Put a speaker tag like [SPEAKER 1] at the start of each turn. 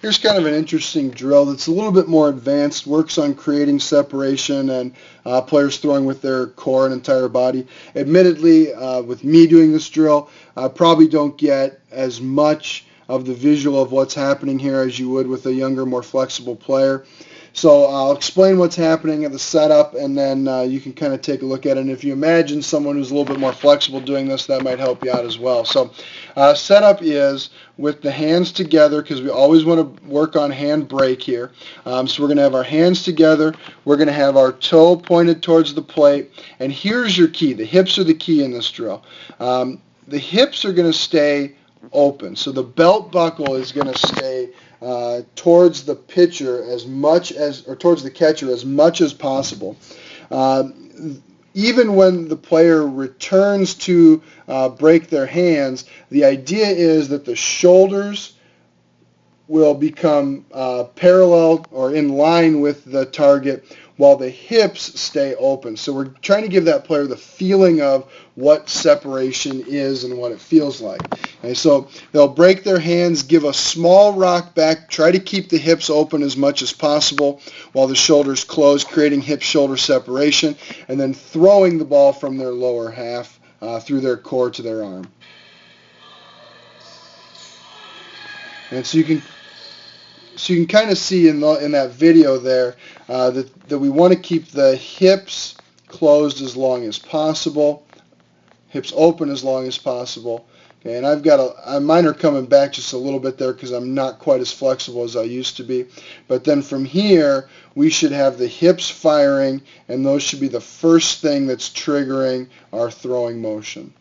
[SPEAKER 1] Here's kind of an interesting drill that's a little bit more advanced, works on creating separation and players throwing with their core and entire body. Admittedly, with me doing this drill, I probably don't get as much of the visual of what's happening here as you would with a younger, more flexible player. So I'll explain what's happening at the setup, and then you can kind of take a look at it. And if you imagine someone who's a little bit more flexible doing this, that might help you out as well. So setup is with the hands together, because we always want to work on hand break here. So we're going to have our hands together. We're going to have our toe pointed towards the plate. And here's your key. The hips are the key in this drill. The hips are going to stay open. So the belt buckle is going to stay towards the pitcher as much as, or towards the catcher as much as possible. Even when the player returns to break their hands, the idea is that the shoulders will become parallel or in line with the target while the hips stay open. So we're trying to give that player the feeling of what separation is and what it feels like. Okay, so they'll break their hands, give a small rock back, try to keep the hips open as much as possible while the shoulders close, creating hip-shoulder separation, and then throwing the ball from their lower half through their core to their arm. And so you can kind of see in that video there that we want to keep the hips closed as long as possible, hips open as long as possible. Okay, and I've got mine are coming back just a little bit there because I'm not quite as flexible as I used to be. But then from here, we should have the hips firing, and those should be the first thing that's triggering our throwing motion.